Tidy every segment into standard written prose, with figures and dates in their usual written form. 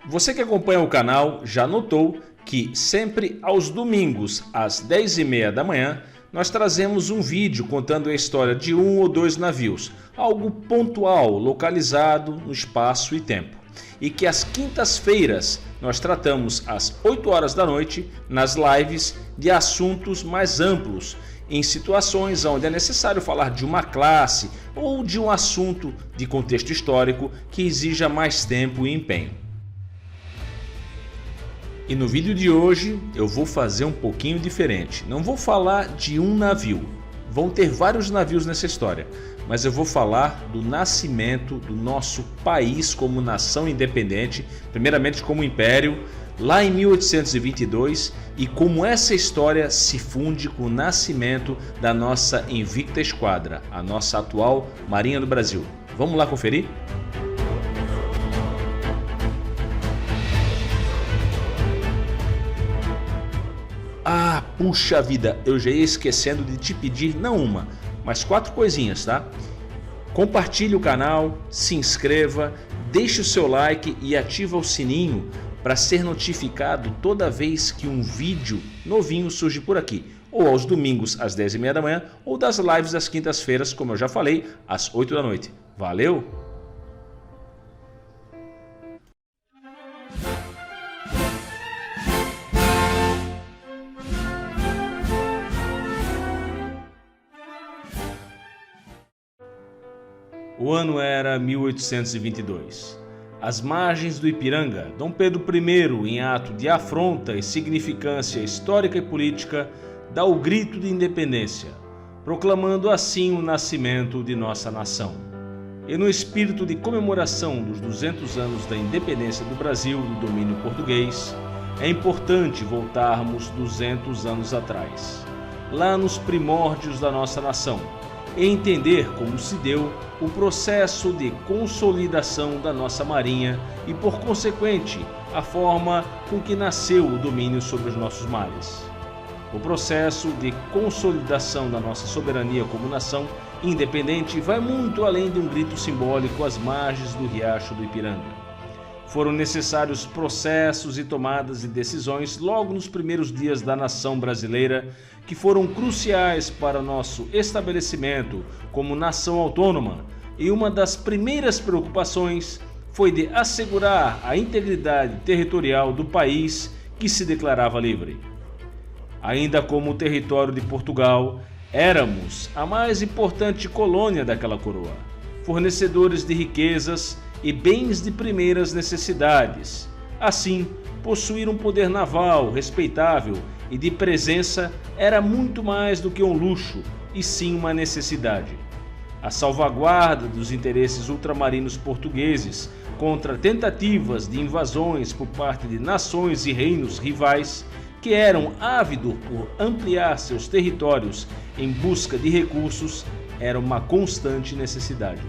Você que acompanha o canal já notou que sempre aos domingos às 10h30 da manhã nós trazemos um vídeo contando a história de um ou dois navios, algo pontual, localizado no espaço e tempo. E que às quintas-feiras nós tratamos às 8 horas da noite nas lives de assuntos mais amplos, em situações onde é necessário falar de uma classe ou de um assunto de contexto histórico que exija mais tempo e empenho. E no vídeo de hoje eu vou fazer um pouquinho diferente. Não vou falar de um navio, vão ter vários navios nessa história, mas eu vou falar do nascimento do nosso país como nação independente, primeiramente como império, lá em 1822, e como essa história se funde com o nascimento da nossa invicta esquadra, a nossa atual Marinha do Brasil. Vamos lá conferir? Ah, puxa vida, eu já ia esquecendo de te pedir não uma, mas 4 coisinhas, tá? Compartilhe o canal, se inscreva, deixe o seu like e ativa o sininho para ser notificado toda vez que um vídeo novinho surge por aqui, ou aos domingos às 10h30 da manhã, ou das lives das quintas-feiras, como eu já falei, às 8 da noite. Valeu! O ano era 1822. Às margens do Ipiranga, Dom Pedro I, em ato de afronta e significância histórica e política, dá o grito de independência, proclamando assim o nascimento de nossa nação. E no espírito de comemoração dos 200 anos da independência do Brasil do domínio português, é importante voltarmos 200 anos atrás, lá nos primórdios da nossa nação, e entender como se deu o processo de consolidação da nossa marinha e, por consequente, a forma com que nasceu o domínio sobre os nossos mares. O processo de consolidação da nossa soberania como nação independente vai muito além de um grito simbólico às margens do riacho do Ipiranga. Foram necessários processos e tomadas de decisões logo nos primeiros dias da nação brasileira que foram cruciais para nosso estabelecimento como nação autônoma, e uma das primeiras preocupações foi de assegurar a integridade territorial do país que se declarava livre. Ainda como território de Portugal, éramos a mais importante colônia daquela coroa, fornecedores de riquezas e bens de primeiras necessidades. Assim, possuir um poder naval respeitável e de presença era muito mais do que um luxo, e sim uma necessidade. A salvaguarda dos interesses ultramarinos portugueses contra tentativas de invasões por parte de nações e reinos rivais que eram ávidos por ampliar seus territórios em busca de recursos era uma constante necessidade.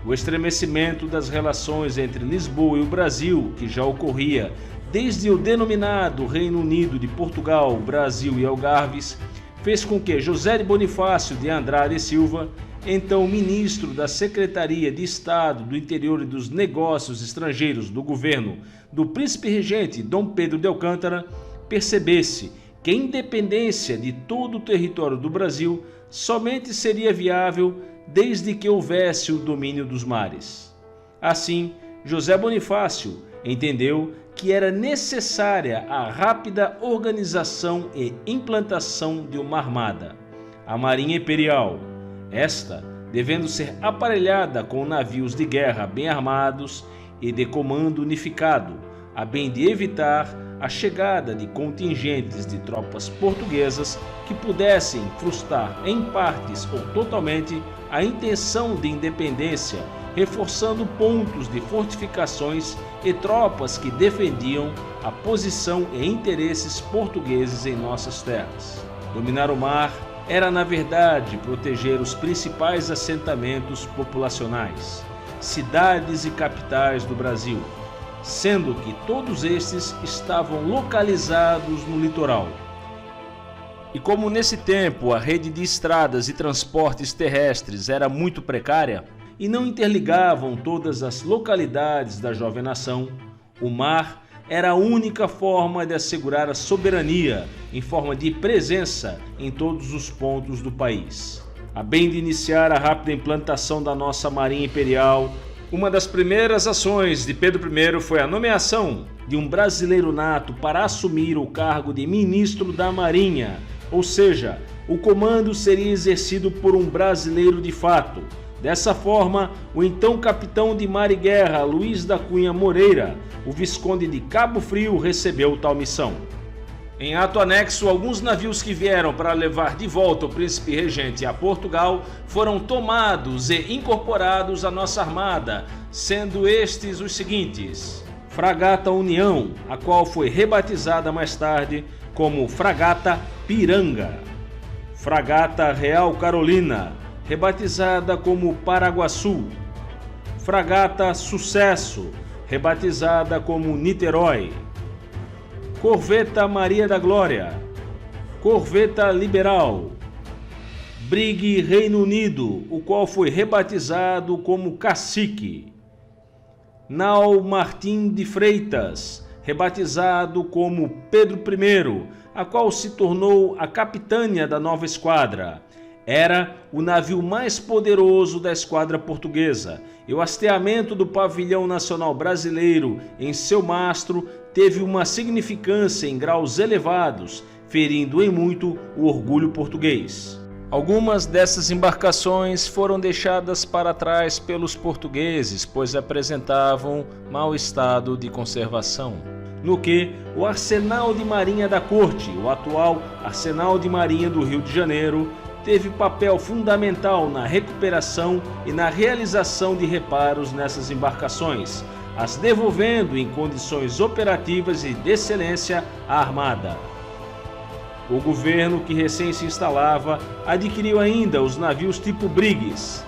O estremecimento das relações entre Lisboa e o Brasil, que já ocorria desde o denominado Reino Unido de Portugal, Brasil e Algarves, fez com que José de Bonifácio de Andrade e Silva, então ministro da Secretaria de Estado do Interior e dos Negócios Estrangeiros do governo do príncipe regente Dom Pedro de Alcântara, percebesse que a independência de todo o território do Brasil somente seria viável desde que houvesse o domínio dos mares. Assim, José Bonifácio entendeu que era necessária a rápida organização e implantação de uma armada, a Marinha Imperial, esta devendo ser aparelhada com navios de guerra bem armados e de comando unificado, a bem de evitar a chegada de contingentes de tropas portuguesas que pudessem frustrar em partes ou totalmente a intenção de independência, reforçando pontos de fortificações e tropas que defendiam a posição e interesses portugueses em nossas terras. Dominar o mar era, na verdade, proteger os principais assentamentos populacionais, cidades e capitais do Brasil, sendo que todos estes estavam localizados no litoral. E como nesse tempo a rede de estradas e transportes terrestres era muito precária e não interligavam todas as localidades da jovem nação, o mar era a única forma de assegurar a soberania em forma de presença em todos os pontos do país. A bem de iniciar a rápida implantação da nossa Marinha Imperial, uma das primeiras ações de Pedro I foi a nomeação de um brasileiro nato para assumir o cargo de ministro da Marinha, ou seja, o comando seria exercido por um brasileiro de fato. Dessa forma, o então capitão de mar e guerra Luiz da Cunha Moreira, o Visconde de Cabo Frio, recebeu tal missão. Em ato anexo, alguns navios que vieram para levar de volta o príncipe regente a Portugal foram tomados e incorporados à nossa armada, sendo estes os seguintes: Fragata União, a qual foi rebatizada mais tarde como Fragata Piranga; Fragata Real Carolina, rebatizada como Paraguaçu; Fragata Sucesso, rebatizada como Niterói; Corveta Maria da Glória; Corveta Liberal; Brig Reino Unido, o qual foi rebatizado como Cacique; Nau Martim de Freitas, rebatizado como Pedro I, a qual se tornou a capitânia da nova esquadra. Era o navio mais poderoso da esquadra portuguesa, e o hasteamento do pavilhão nacional brasileiro em seu mastro teve uma significância em graus elevados, ferindo em muito o orgulho português. Algumas dessas embarcações foram deixadas para trás pelos portugueses, pois apresentavam mau estado de conservação. No que o Arsenal de Marinha da Corte, o atual Arsenal de Marinha do Rio de Janeiro, teve papel fundamental na recuperação e na realização de reparos nessas embarcações, as devolvendo em condições operativas e de excelência à Armada. O governo, que recém se instalava, adquiriu ainda os navios tipo Briggs,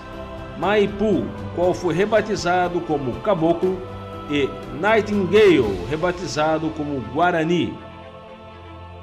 Maipu, qual foi rebatizado como Caboclo, e Nightingale, rebatizado como Guarani.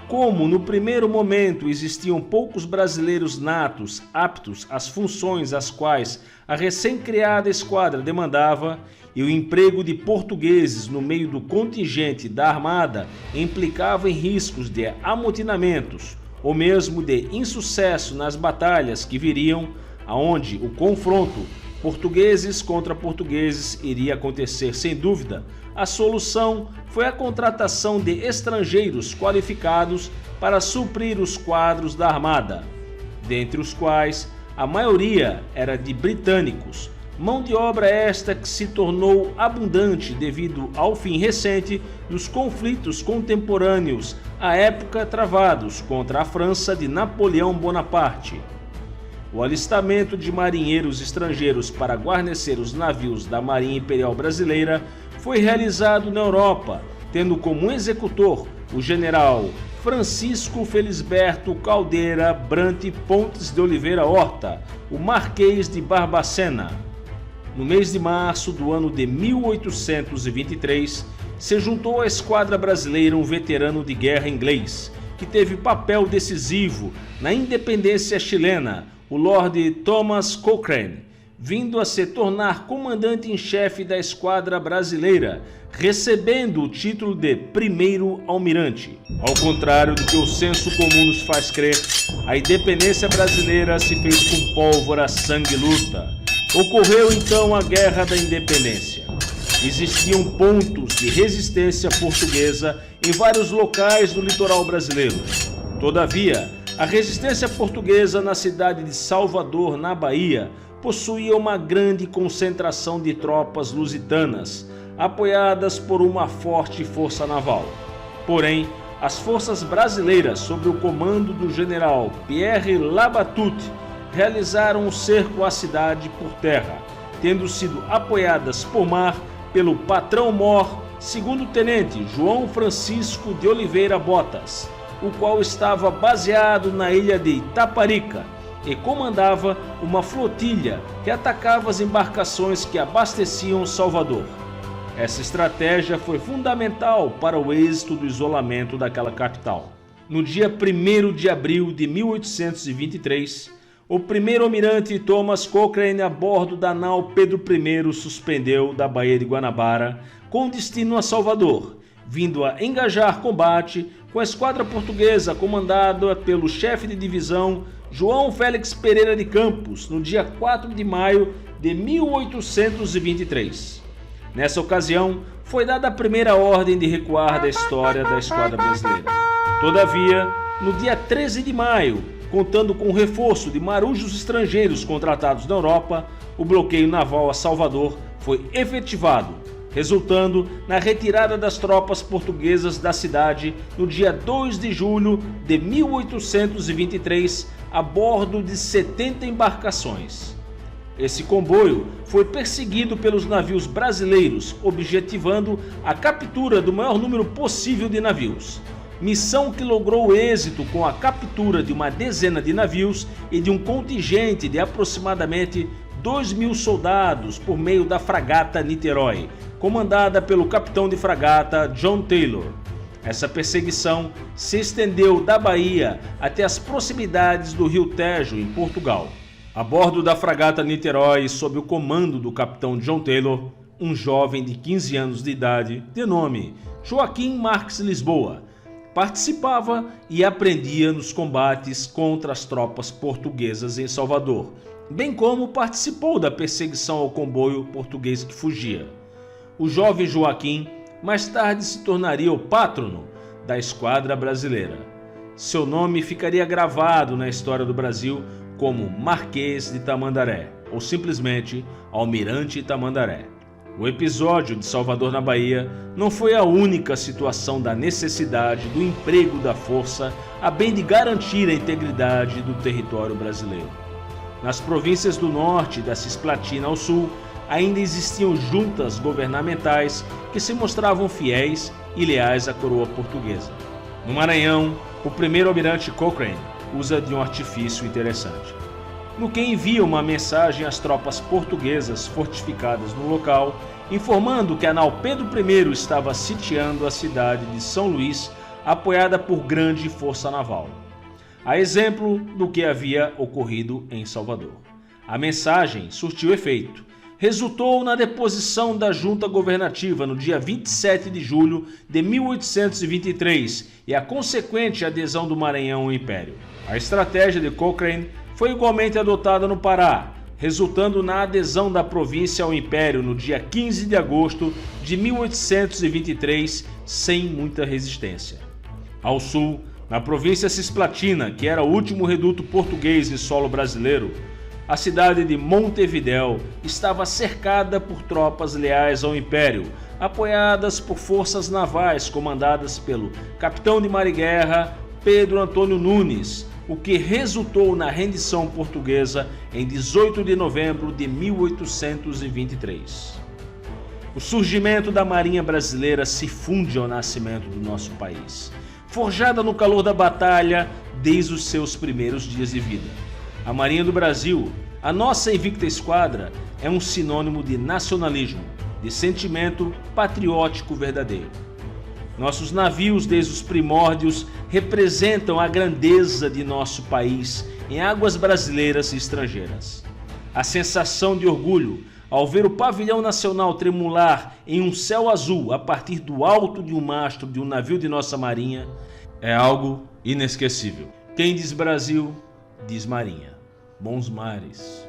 Como no primeiro momento existiam poucos brasileiros natos aptos às funções às quais a recém-criada esquadra demandava, e o emprego de portugueses no meio do contingente da Armada implicava em riscos de amotinamentos ou mesmo de insucesso nas batalhas que viriam, aonde o confronto portugueses contra portugueses iria acontecer sem dúvida, a solução foi a contratação de estrangeiros qualificados para suprir os quadros da Armada, dentre os quais a maioria era de britânicos, mão de obra esta que se tornou abundante devido ao fim recente dos conflitos contemporâneos à época travados contra a França de Napoleão Bonaparte. O alistamento de marinheiros estrangeiros para guarnecer os navios da Marinha Imperial Brasileira foi realizado na Europa, tendo como executor o general Francisco Felisberto Caldeira Brant Pontes de Oliveira Horta, o Marquês de Barbacena. No mês de março do ano de 1823, se juntou à esquadra brasileira um veterano de guerra inglês, que teve papel decisivo na independência chilena, o Lord Thomas Cochrane, vindo a se tornar comandante em chefe da esquadra brasileira, recebendo o título de primeiro almirante. Ao contrário do que o senso comum nos faz crer, a independência brasileira se fez com pólvora, sangue e luta. Ocorreu então a Guerra da Independência. Existiam pontos de resistência portuguesa em vários locais do litoral brasileiro. Todavia, a resistência portuguesa na cidade de Salvador, na Bahia, possuía uma grande concentração de tropas lusitanas, apoiadas por uma forte força naval. Porém, as forças brasileiras, sob o comando do general Pierre Labatut, realizaram um cerco à cidade por terra, tendo sido apoiadas por mar pelo patrão-mor, segundo-tenente João Francisco de Oliveira Botas, o qual estava baseado na ilha de Itaparica e comandava uma flotilha que atacava as embarcações que abasteciam Salvador. Essa estratégia foi fundamental para o êxito do isolamento daquela capital. No dia 1º de abril de 1823, o primeiro-almirante Thomas Cochrane, a bordo da nau Pedro I, suspendeu da Baía de Guanabara com destino a Salvador, vindo a engajar combate com a esquadra portuguesa comandada pelo chefe de divisão João Félix Pereira de Campos, no dia 4 de maio de 1823. Nessa ocasião, foi dada a primeira ordem de recuar da história da esquadra brasileira. Todavia, no dia 13 de maio, contando com o reforço de marujos estrangeiros contratados na Europa, o bloqueio naval a Salvador foi efetivado, resultando na retirada das tropas portuguesas da cidade no dia 2 de julho de 1823, a bordo de 70 embarcações. Esse comboio foi perseguido pelos navios brasileiros, objetivando a captura do maior número possível de navios. Missão que logrou êxito com a captura de uma dezena de navios e de um contingente de aproximadamente 2.000 soldados por meio da fragata Niterói, comandada pelo capitão de fragata John Taylor. Essa perseguição se estendeu da Bahia até as proximidades do rio Tejo, em Portugal. A bordo da fragata Niterói, sob o comando do capitão John Taylor, um jovem de 15 anos de idade, de nome Joaquim Marques Lisboa, participava e aprendia nos combates contra as tropas portuguesas em Salvador, bem como participou da perseguição ao comboio português que fugia. O jovem Joaquim mais tarde se tornaria o patrono da esquadra brasileira. Seu nome ficaria gravado na história do Brasil como Marquês de Tamandaré, ou simplesmente Almirante Tamandaré. O episódio de Salvador na Bahia não foi a única situação da necessidade do emprego da força a bem de garantir a integridade do território brasileiro. Nas províncias do norte e da Cisplatina ao sul, ainda existiam juntas governamentais que se mostravam fiéis e leais à coroa portuguesa. No Maranhão, o primeiro-almirante Cochrane usa de um artifício interessante, no que envia uma mensagem às tropas portuguesas fortificadas no local, informando que a nau Pedro I estava sitiando a cidade de São Luís, apoiada por grande força naval, a exemplo do que havia ocorrido em Salvador. A mensagem surtiu efeito. Resultou na deposição da junta governativa no dia 27 de julho de 1823 e a consequente adesão do Maranhão ao Império. A estratégia de Cochrane foi igualmente adotada no Pará, resultando na adesão da província ao Império no dia 15 de agosto de 1823, sem muita resistência. Ao sul, na província Cisplatina, que era o último reduto português em solo brasileiro, a cidade de Montevidéu estava cercada por tropas leais ao Império, apoiadas por forças navais comandadas pelo capitão de mar e guerra Pedro Antônio Nunes, o que resultou na rendição portuguesa em 18 de novembro de 1823. O surgimento da Marinha Brasileira se funde ao nascimento do nosso país, forjada no calor da batalha desde os seus primeiros dias de vida. A Marinha do Brasil, a nossa invicta esquadra, é um sinônimo de nacionalismo, de sentimento patriótico verdadeiro. Nossos navios, desde os primórdios, representam a grandeza de nosso país em águas brasileiras e estrangeiras. A sensação de orgulho ao ver o pavilhão nacional tremular em um céu azul a partir do alto de um mastro de um navio de nossa marinha é algo inesquecível. Quem diz Brasil, diz Marinha. Bons mares.